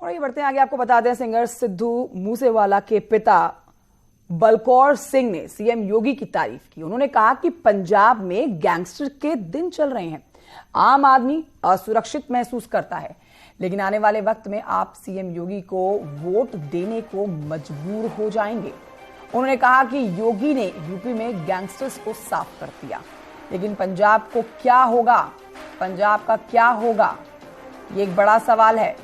और ये बढ़ते हैं आगे, आपको बता दें सिंगर सिद्धू मूसेवाला के पिता बलकौर सिंह ने सीएम योगी की तारीफ की। उन्होंने कहा कि पंजाब में गैंगस्टर के दिन चल रहे हैं, आम आदमी असुरक्षित महसूस करता है, लेकिन आने वाले वक्त में आप सीएम योगी को वोट देने को मजबूर हो जाएंगे। उन्होंने कहा कि योगी ने यूपी में गैंगस्टर्स को साफ कर दिया, लेकिन पंजाब को क्या होगा, पंजाब का क्या होगा, ये एक बड़ा सवाल है।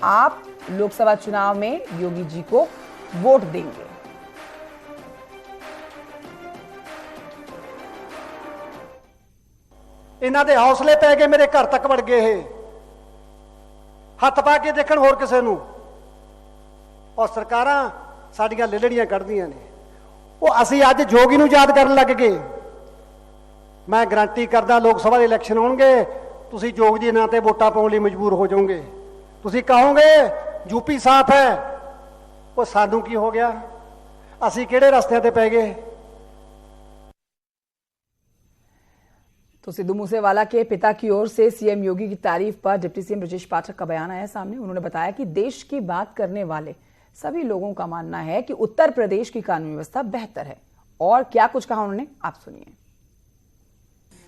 आप लोकसभा चुनाव में योगी जी को वोट देंगे। इन्हां दे हौसले पै गए, मेरे घर तक वड़ गए, हथ पा के देखण होर किसे नूं, और सरकारां साडीआं लिलड़ियां कढदियां ने। वो असीं अज जोगी नूं याद करन लग गए। मैं गारंटी करदा लोक सभा दे इलैक्शन आउणगे, तुसीं जोग जी नां ते वोटां पाउण लई मजबूर हो जाओगे। तुसीं कहोगे यूपी साफ है, वो सानू की हो गया, असीं किहड़े रस्तिਆਂ ते पै गए। तो सिद्धू मूसेवाला के पिता की ओर से सीएम योगी की तारीफ पर डिप्टी सीएम ब्रजेश पाठक का बयान आया सामने। उन्होंने बताया कि देश की बात करने वाले सभी लोगों का मानना है कि उत्तर प्रदेश की कानून व्यवस्था बेहतर है। और क्या कुछ कहा उन्होंने, आप सुनिए।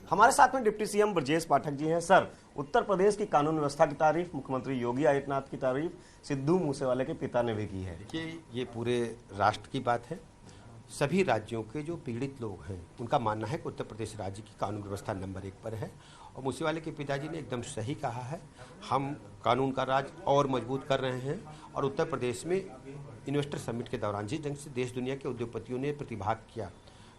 हमारे साथ में डिप्टी सीएम ब्रजेश पाठक जी हैं। सर, उत्तर प्रदेश की कानून व्यवस्था की तारीफ मुख्यमंत्री योगी आदित्यनाथ की तारीफ सिद्धू मूसेवाले के पिता ने भी की है। देखिए, ये पूरे राष्ट्र की बात है। सभी राज्यों के जो पीड़ित लोग हैं उनका मानना है कि उत्तर प्रदेश राज्य की कानून व्यवस्था नंबर 1 पर है। और मूसेवाले के पिताजी ने एकदम सही कहा है, हम कानून का राज और मजबूत कर रहे हैं। और उत्तर प्रदेश में इन्वेस्टर समिट के दौरान जिस ढंग से देश दुनिया के उद्योगपतियों ने प्रतिभाग किया,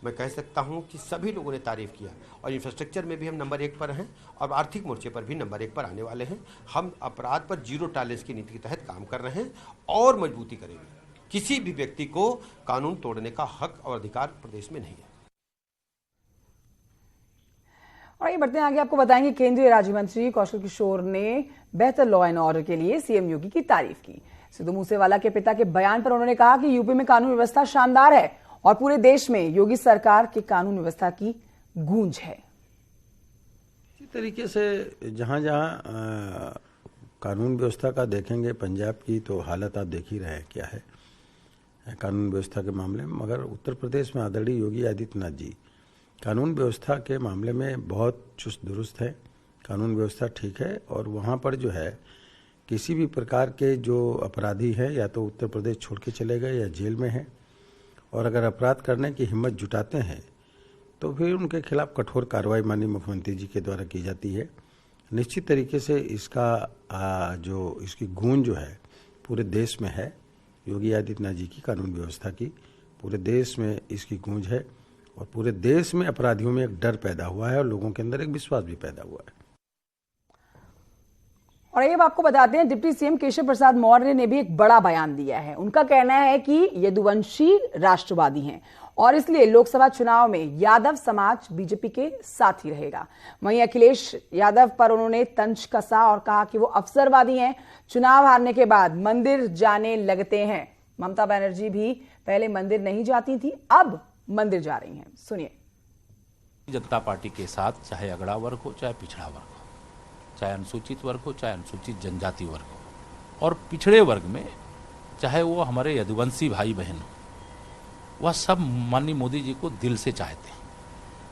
मैं कह सकता हूं कि सभी लोगों ने तारीफ किया। और इंफ्रास्ट्रक्चर में भी हम नंबर 1 पर हैं और आर्थिक मोर्चे पर भी नंबर 1 पर आने वाले हैं। हम अपराध पर जीरो टॉलरेंस की नीति के तहत काम कर रहे हैं और मजबूती करेंगे। किसी भी व्यक्ति को कानून तोड़ने का हक और अधिकार प्रदेश में नहीं है। और ये बढ़ते हैं आगे, आपको बताएंगे केंद्रीय राज्य मंत्री कौशल किशोर ने बेहतर लॉ एंड ऑर्डर के लिए सीएम योगी की तारीफ की। सिद्धू मूसेवाला के पिता के बयान पर उन्होंने कहा कि यूपी में कानून व्यवस्था शानदार है और पूरे देश में योगी सरकार के कानून व्यवस्था की गूंज है। इसी तरीके से जहां जहां कानून व्यवस्था का देखेंगे पंजाब की, तो हालत आप देख ही रहे हैं क्या है कानून व्यवस्था के मामले में। मगर उत्तर प्रदेश में आदरणीय योगी आदित्यनाथ जी कानून व्यवस्था के मामले में बहुत चुस्त दुरुस्त है। कानून व्यवस्था ठीक है और वहाँ पर जो है किसी भी प्रकार के जो अपराधी हैं या तो उत्तर प्रदेश छोड़ के चले गए या जेल में हैं, और अगर अपराध करने की हिम्मत जुटाते हैं तो फिर उनके खिलाफ कठोर कार्रवाई माननीय मुख्यमंत्री जी के द्वारा की जाती है। निश्चित तरीके से इसका जो इसकी गूंज जो है पूरे देश में है। योगी आदित्यनाथ जी की कानून व्यवस्था की पूरे देश में इसकी गूंज है और पूरे देश में अपराधियों में एक डर पैदा हुआ है और लोगों के अंदर एक विश्वास भी पैदा हुआ है। और ये आपको बताते हैं डिप्टी सीएम केशव प्रसाद मौर्य ने भी एक बड़ा बयान दिया है। उनका कहना है कि यदुवंशी राष्ट्रवादी हैं और इसलिए लोकसभा चुनाव में यादव समाज बीजेपी के साथ ही रहेगा। वहीं अखिलेश यादव पर उन्होंने तंज कसा और कहा कि वो अवसरवादी हैं, चुनाव हारने के बाद मंदिर जाने लगते हैं। ममता बनर्जी भी पहले मंदिर नहीं जाती थी, अब मंदिर जा रही हैं। सुनिए। जनता पार्टी के साथ चाहे अगड़ा वर्ग हो, चाहे पिछड़ा वर्ग हो, चाहे अनुसूचित वर्ग हो, चाहे अनुसूचित जनजाति वर्ग हो, और पिछड़े वर्ग में चाहे वो हमारे यदुवंशी भाई बहन हो, वह सब माननीय मोदी जी को दिल से चाहते हैं।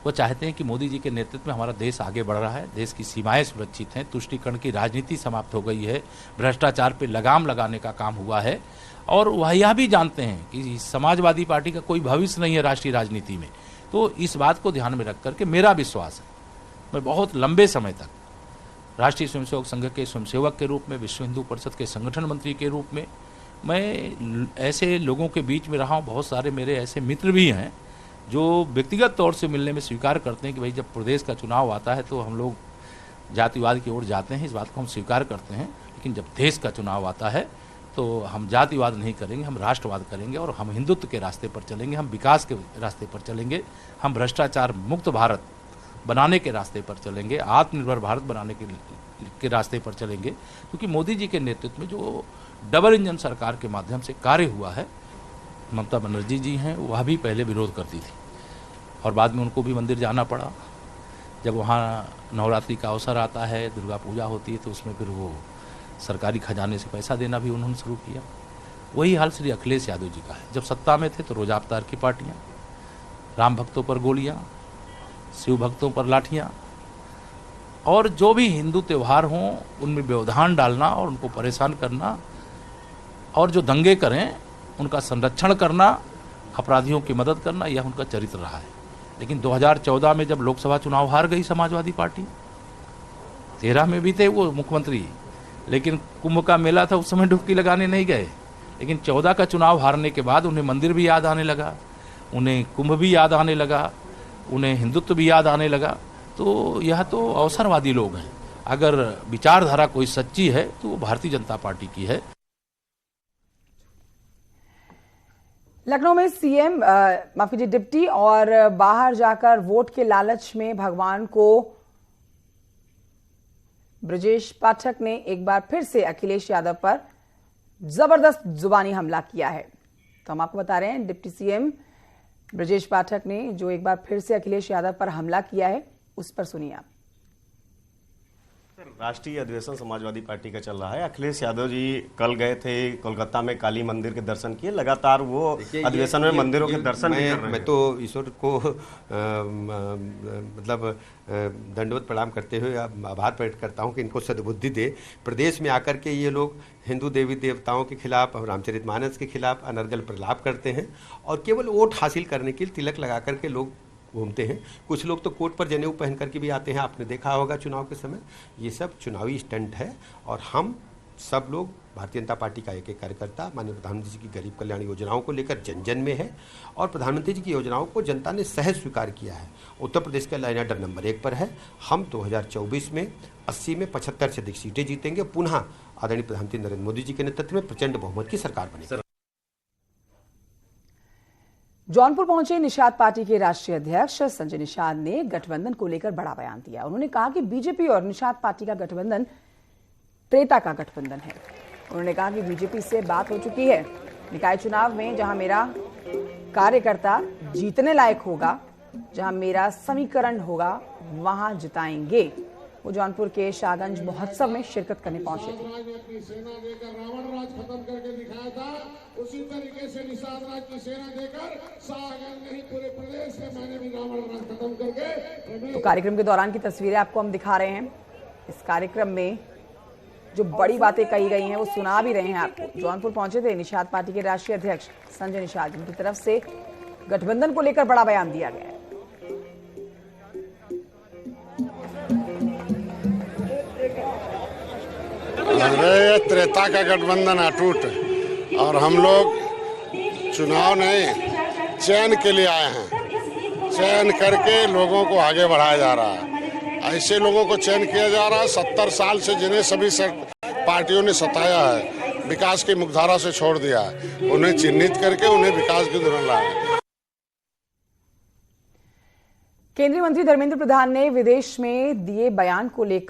वो चाहते हैं कि मोदी जी के नेतृत्व में हमारा देश आगे बढ़ रहा है, देश की सीमाएं सुरक्षित हैं, तुष्टीकरण की राजनीति समाप्त हो गई है, भ्रष्टाचार पे लगाम लगाने का काम हुआ है। और वह यह भी जानते हैं कि समाजवादी पार्टी का कोई भविष्य नहीं है राष्ट्रीय राजनीति में। तो इस बात को ध्यान में रख करके मेरा विश्वास है, मैं बहुत लंबे समय तक राष्ट्रीय स्वयंसेवक संघ के स्वयंसेवक के रूप में, विश्व हिंदू परिषद के संगठन मंत्री के रूप में मैं ऐसे लोगों के बीच में रहा हूँ। बहुत सारे मेरे ऐसे मित्र भी हैं जो व्यक्तिगत तौर से मिलने में स्वीकार करते हैं कि भाई जब प्रदेश का चुनाव आता है तो हम लोग जातिवाद की ओर जाते हैं, इस बात को हम स्वीकार करते हैं। लेकिन जब देश का चुनाव आता है तो हम जातिवाद नहीं करेंगे, हम राष्ट्रवाद करेंगे और हम हिंदुत्व के रास्ते पर चलेंगे, हम विकास के रास्ते पर चलेंगे, हम भ्रष्टाचार मुक्त भारत बनाने के रास्ते पर चलेंगे, आत्मनिर्भर भारत बनाने के रास्ते पर चलेंगे। क्योंकि मोदी जी के नेतृत्व में जो डबल इंजन सरकार के माध्यम से कार्य हुआ है, ममता बनर्जी जी हैं वह भी पहले विरोध करती थी और बाद में उनको भी मंदिर जाना पड़ा। जब वहाँ नवरात्रि का अवसर आता है, दुर्गा पूजा होती है, तो उसमें फिर वो सरकारी खजाने से पैसा देना भी उन्होंने शुरू किया। वही हाल श्री अखिलेश यादव जी का है। जब सत्ता में थे तो रोजा अवतार की पार्टियाँ, राम भक्तों पर गोलियाँ, शिव भक्तों पर लाठियाँ, और जो भी हिंदू त्यौहार हों उनमें व्यवधान डालना और उनको परेशान करना, और जो दंगे करें उनका संरक्षण करना, अपराधियों की मदद करना, यह उनका चरित्र रहा है। लेकिन 2014 में जब लोकसभा चुनाव हार गई समाजवादी पार्टी, 13 में भी थे वो मुख्यमंत्री, लेकिन कुंभ का मेला था उस समय डुबकी लगाने नहीं गए। लेकिन 14 का चुनाव हारने के बाद उन्हें मंदिर भी याद आने लगा, उन्हें कुंभ भी याद आने लगा, उन्हें हिंदुत्व भी याद आने लगा। तो यह तो अवसरवादी लोग हैं। अगर विचारधारा कोई सच्ची है तो वो भारतीय जनता पार्टी की है। लखनऊ में सीएम माफ कीजिए डिप्टी और बाहर जाकर वोट के लालच में भगवान को ब्रजेश पाठक ने एक बार फिर से अखिलेश यादव पर जबरदस्त जुबानी हमला किया है। तो हम आपको बता रहे हैं डिप्टी सीएम ब्रजेश पाठक ने जो एक बार फिर से अखिलेश यादव पर हमला किया है, उस पर सुनिए आप। राष्ट्रीय अधिवेशन समाजवादी पार्टी का चल रहा है। अखिलेश यादव जी कल गए थे कोलकाता में, काली मंदिर के दर्शन किए। लगातार वो अधिवेशन में मंदिरों के दर्शन भी कर रहे हैं। मैं तो ईश्वर को मतलब दंडवत प्रणाम करते हुए आभार प्रकट करता हूं कि इनको सद्बुद्धि दे। प्रदेश में आकर के ये लोग हिंदू देवी देवताओं के खिलाफ और रामचरितमानस के खिलाफ अनर्गल प्रलाप करते हैं और केवल वोट हासिल करने के लिए तिलक लगा करके लोग घूमते हैं। कुछ लोग तो कोट पर जनेऊ पहन करके भी आते हैं, आपने देखा होगा चुनाव के समय। ये सब चुनावी स्टंट है और हम सब लोग भारतीय जनता पार्टी का एक एक कार्यकर्ता माननीय प्रधानमंत्री जी की गरीब कल्याण योजनाओं को लेकर जन जन में है और प्रधानमंत्री जी की योजनाओं को जनता ने सहज स्वीकार किया है। उत्तर प्रदेश का लाइन ऑर्डर नंबर 1 पर है। हम 2024 में 80 में 75 से अधिक सीटें जीतेंगे। पुनः आदरणीय प्रधानमंत्री नरेंद्र मोदी जी के नेतृत्व में प्रचंड बहुमत की सरकार बनेगी। जौनपुर पहुंचे निषाद पार्टी के राष्ट्रीय अध्यक्ष संजय निषाद ने गठबंधन को लेकर बड़ा बयान दिया। उन्होंने कहा कि बीजेपी और निषाद पार्टी का गठबंधन त्रेता का गठबंधन है। उन्होंने कहा कि बीजेपी से बात हो चुकी है, निकाय चुनाव में जहां मेरा कार्यकर्ता जीतने लायक होगा, जहां मेरा समीकरण होगा, वहां जिताएंगे। वो जौनपुर के शाहगंज महोत्सव में शिरकत करने पहुंचे थे। सेना देकर रावण राज खत्म करके दिखाया था, उसी तरीके से निषाद राज की सेना देकर शाहगंज नहीं पूरे प्रदेश में मैंने भी रावण राज खत्म करके। तो कार्यक्रम के दौरान की तस्वीरें आपको हम दिखा रहे हैं। इस कार्यक्रम में जो बड़ी बातें कही गई हैं वो सुना भी रहे हैं आपको। जौनपुर पहुंचे थे निषाद पार्टी के राष्ट्रीय अध्यक्ष संजय निषाद, जिनकी तरफ से गठबंधन को लेकर बड़ा बयान दिया गया है। अरे त्रेता का गठबंधन अटूट, और हम लोग चुनाव नहीं चयन के लिए आए हैं। चयन करके लोगों को आगे बढ़ाया जा रहा है। ऐसे लोगों को चयन किया जा रहा है 70 साल से जिन्हें सभी पार्टियों ने सताया है, विकास की मुख्यधारा से छोड़ दिया है, उन्हें चिन्हित करके उन्हें विकास की धुन लाया। केंद्रीय मंत्री धर्मेंद्र प्रधान ने विदेश में दिए बयान को लेकर